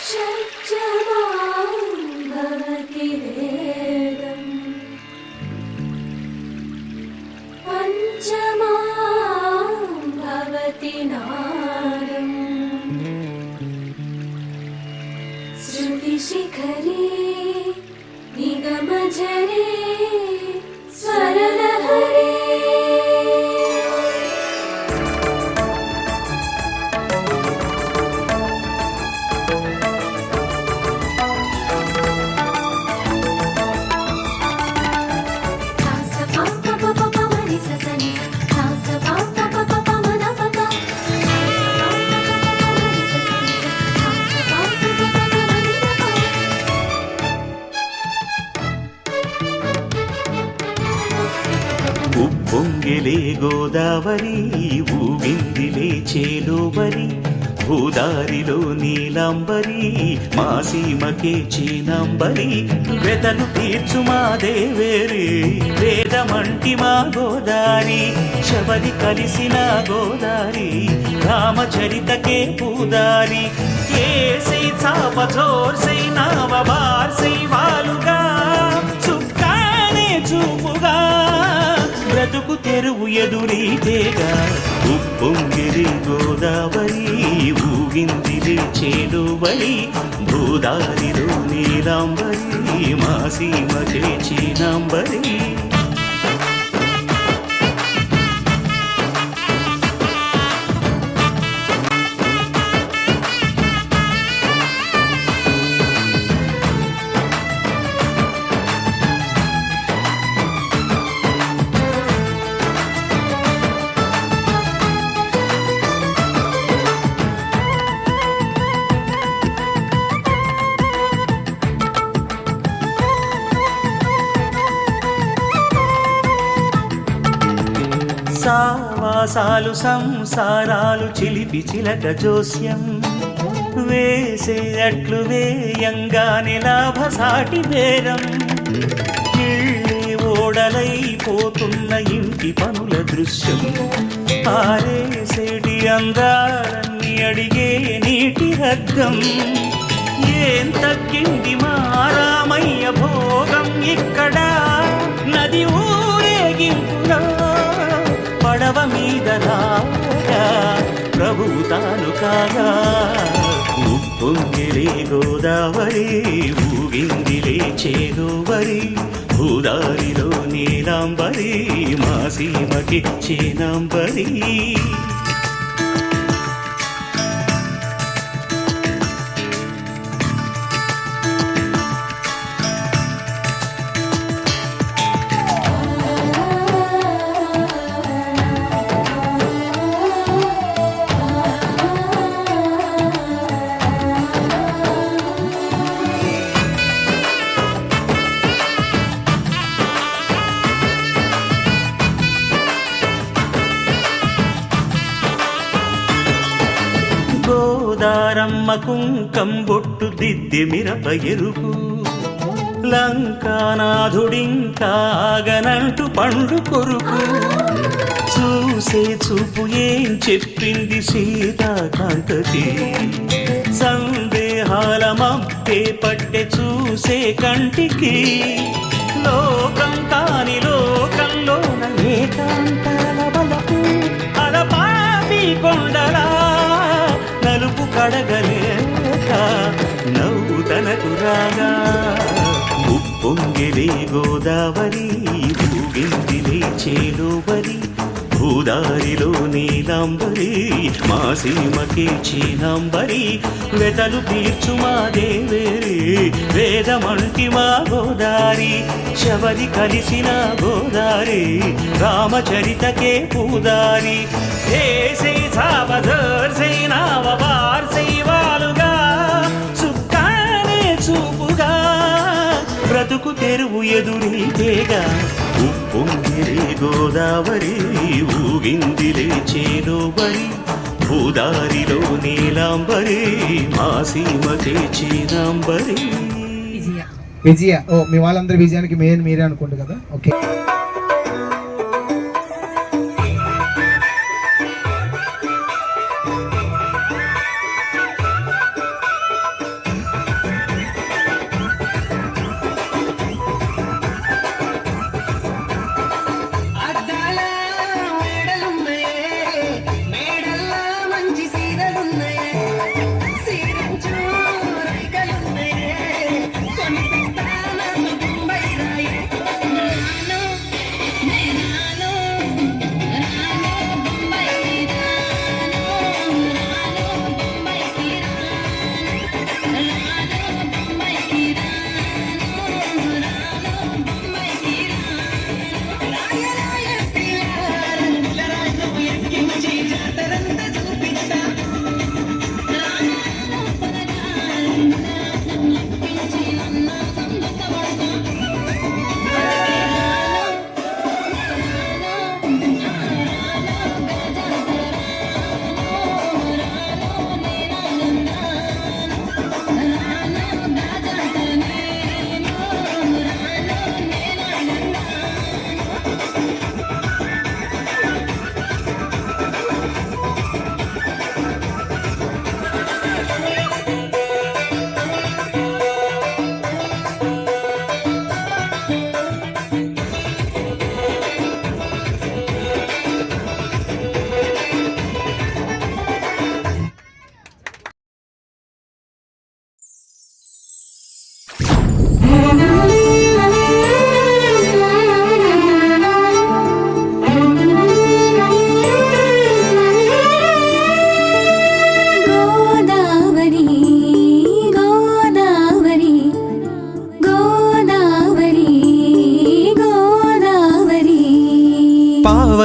షట్జమాం భవతి వేదం పంచమాం భవతి నాదం శృతిశిఖరే నిగమజరే స్వరలహరే ఉప్పొంగిలే గోదావరి ఊగిందిలే చేలోబరి భూదారిలో నీలాంబరి మా సీమకే చీనాంబరి వెతలు తీర్చు మా దేవేరి వేదమంటి మా గోదారి శబరి కలిసిన గోదారి రామచరితకే పూదారి ఏసై చాప జోర్సై నావ బార్సై వాలుగా చుక్కానే చూపుగా బ్రతుకు తెరువు ఎదురీతేగా ఉప్పొంగిరి గోదావరి ఊగిందిలే చేలోబరి భూదారిలో నీలాంబరి మా సీమకే చీనాంబరి సావాసాలు సంసారాలు చిలిపి చిలక జోస్యం వేసే అట్లు వేయంగానే లాభసాటి బేరం ఇళ్ళే ఓడలైపోతున్న ఇంటి పనుల దృశ్యం ఆరేసేటి అందాలన్నీ అడిగే నీటి హద్దం ఏం తగ్గింది మా రామయ్య భోగం ఇక్కడ నది ఊరేగింపులో పడవ మీద రాగా ప్రభువు తాను కాగా ఉప్పొంగిలే గోదావరి ఊగిందిలే చేలోబరి భూదారిలో నీలాంబరి మా సీమకి చీనాంబరి గోదారమ్మ కుంకం బొట్టు దిద్ది మిరప ఎరుపు లంకానాథుడింకాగనంటూ పండు కొరుకు చూసే చూపు ఏం చెప్పింది సీతాకాంతకి సందేహాల మప్పే పట్టె చూసే కంటికి లోకం కాని లోకంలోన ఏకాంతాల బలపు అలపాపి కొండలా నలుపు కడగలేక నవ్వు తనకు రాగా ఉప్పొంగిలే గోదావరి ఊగిందిలే చేలోబరి భూదారిలో నీలాంబరి మా సీమకే చీనాంబరి వెతలు తీర్చు మా దేవేరి వేదమంటి మా గోదారి శబరి కలిసిన గోదారి రామచరితకే పూదారి ఏసై సావధర్సై నావ బార్సై వాలుగా చుక్కానే చూపుగా బ్రతుకు తెరువు ఎదురీతేగా ఉప్పొంగిలే గోదావరి ఊగిందిలే చేలోబరి భూదారిలో నీలాంబరి మా సీమకే చీనాంబరి విజయ. ఓ మీ వాళ్ళందరూ విజయానికి మెయిన్ మీరే అనుకుంటు కదా. ఓకే.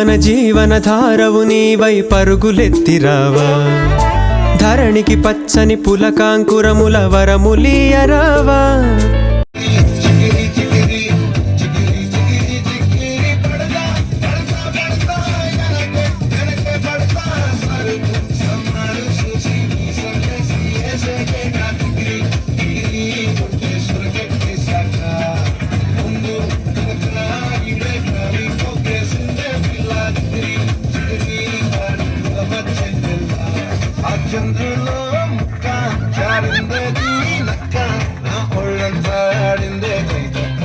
యౌవన జీవన ధారవు నీవై పరుగులెత్తిరావా ధరణికి పచ్చని పులకాంకురముల వరములీయరావా చంద్రులో ముక్క చారిందది నక్క నా ఒళ్ళంతా ఆడిందే కైతక్క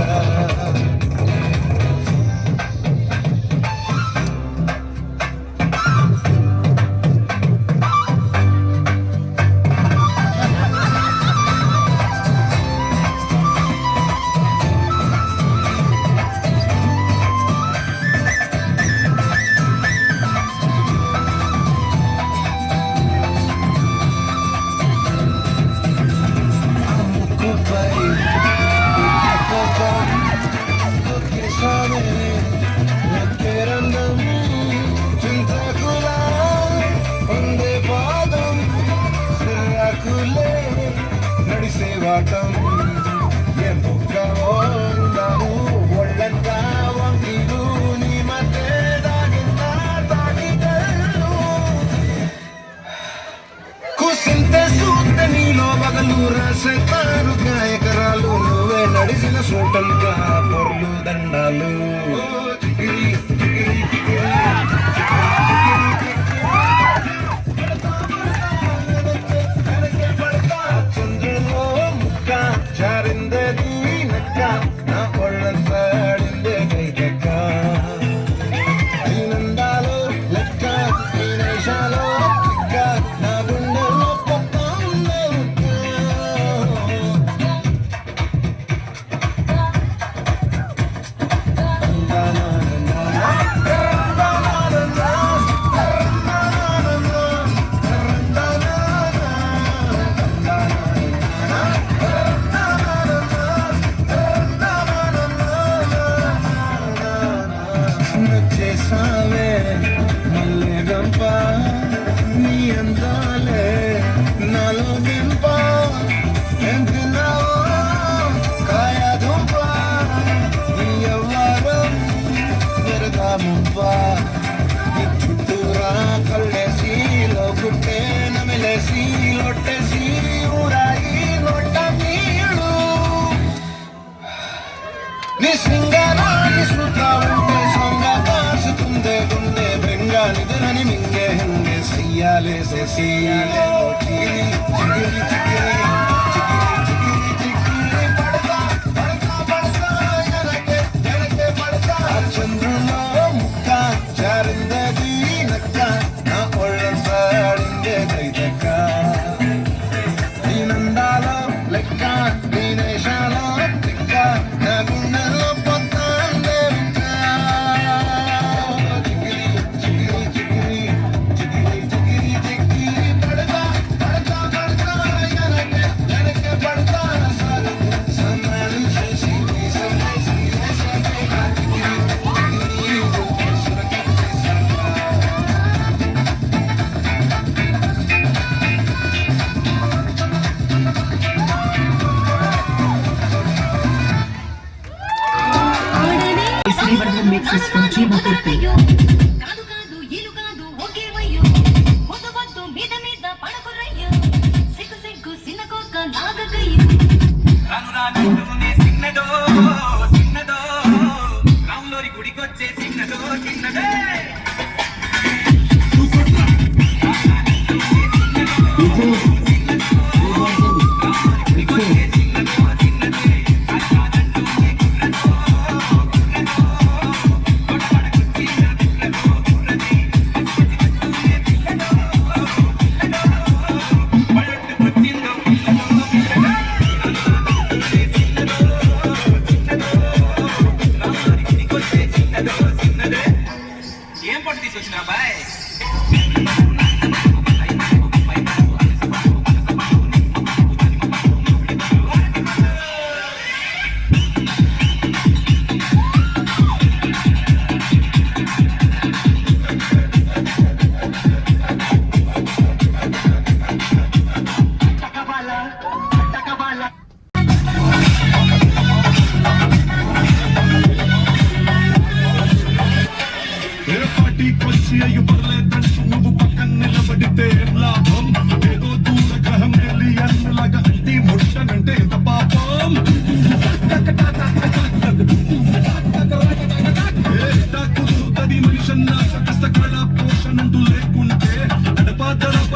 నడిసేవాటం ఏ బుక్కను ఒళ్ళంత వంగిలు నీ మధ్య దాగింద తాగికలు కుసింత సూత నీలో బగలు రాసేతారు గాయకరాలు నువ్వే నడిసిన సోటలుగా పొర్లు దండాలు చేసావే మల్లె గంప నీ అందాలే నాలో గింప ఎంతున్నావో కాయ దుంప నీ ఎవ్వరం మెరగా ముంప నీ చుట్టూరా కళ్ళేసి లోకుట్టే నమిలేసి లొట్టేసి ఊరాయి నొట్ట నీళ్ళు నీ శృంగారాన్ని చూస్తా ఉంటే సొంగ కాసుకుందే గుండె బెంగా నిధులని మింగే హంగే సయ్యాలే సయ్యాలే చిగిరి చిగిరి చిగిరి చిగిరి చిగిరి చిగిరి పడతా పడతా పడతా ఎనకే ఎనకే పడతా చంద్రులో ముక్క చారిందది నక్క నా ఒళ్ళంతా ఆడిందే కైతక్క నీ నందాలో లెక్క నీ నేషాలో తిక్క నా గుండెల్లో పొత్తాందే చిగిరి చిగిరి చిగిరి చిగిరి చిగిరి చిగిరి పడతా పడతా పడతా ఎనకే ఎనకే పడతా సన్నాలు చేసి సన్నేసి వేసకే చిగిరి చిగిరి సురకత్తి సర్వా శ్రీవర్ధన్ మిక్సెస్ from Chimapurti. కాదు కాదు ఇలు కాదు ఒకే వయ్యో వద్దు వద్దు మీద మీద పడకురయ్యో సిగ్గు సిగ్గు సినకొక్క లాగకయ్యో రాను రాను సిన్నదో సిన్నదో రాములోరి గుడికొచ్చే సిన్నదో సిన్నదే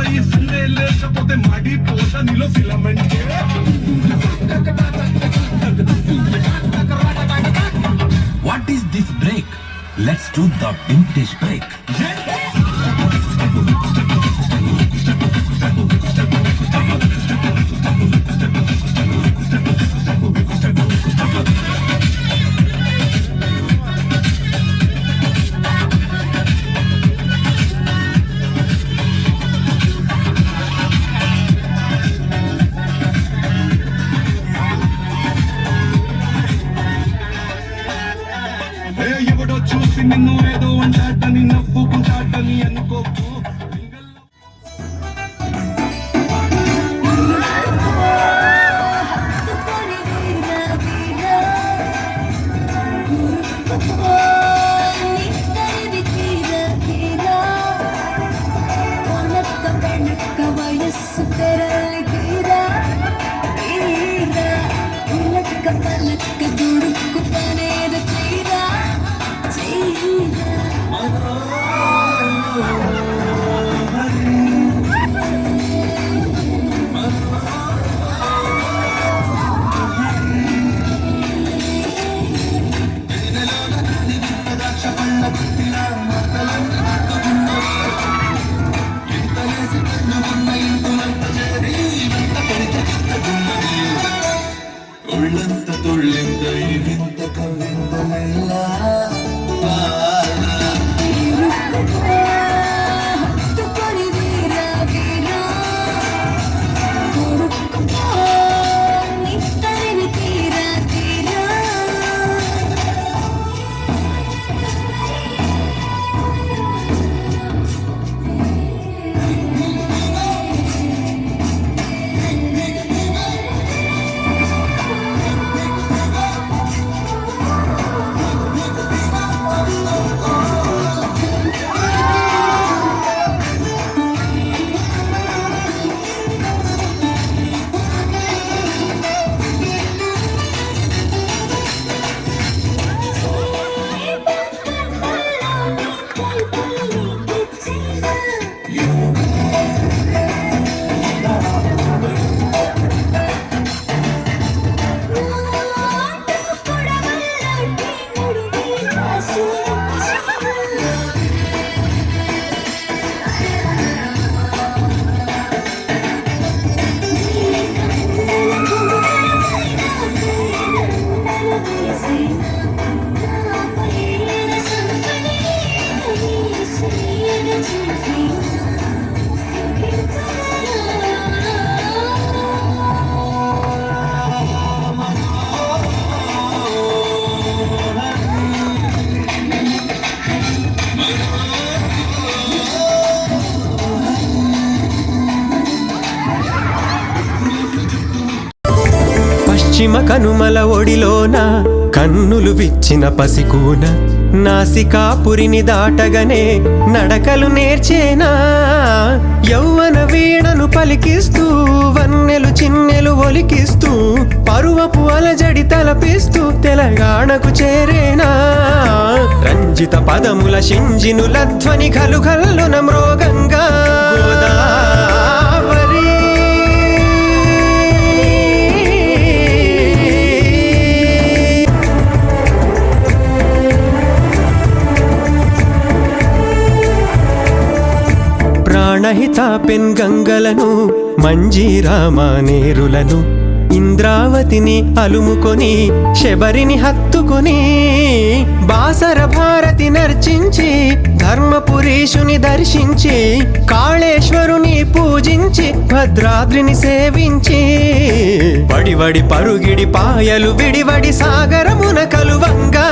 నీ సందే లేకపోతే మాడిపోత నీలో ఫిలమెంటే What is this break? Let's do the vintage break. ఎవడో చూసి నిన్ను ఏదో అంటాడని నవ్వుకుంటాడని అనుకోకు వయస్సు తెరలి తీరా ఉలక్క పలక్క దుడుక్కు పనేద తీరా ఒళ్ళంత తొళ్ళింద ఈ వింత కవింతలెల్లా పశ్చిమ కనుమల ఒడిలోన కన్నులు విచ్చిన పసికూన నాసికాపురిని దాటగనే నడకలు నేర్చేనా యౌవన వీణను పలికిస్తూ వన్నెలు చిన్నెలు ఒలికిస్తూ పరువపు అలజడి తలపిస్తూ తెలంగాణకు చేరేనా రంజిత పదముల షింజినుల ధ్వని ఖలుఖల్లున మ్రోగంగా గోదావరి ప్రాణహిత పెన్ గంగలను మంజీరామానేరులను ఇంద్రావతిని అలుముకొని శబరిని హత్తుకొని బాసర భారతి నర్చించి ధర్మపురీషుని దర్శించి కాళేశ్వరుని పూజించి భద్రాద్రిని సేవించి వడివడి పరుగిడి పాయలు విడివడి సాగరమున కలువంగా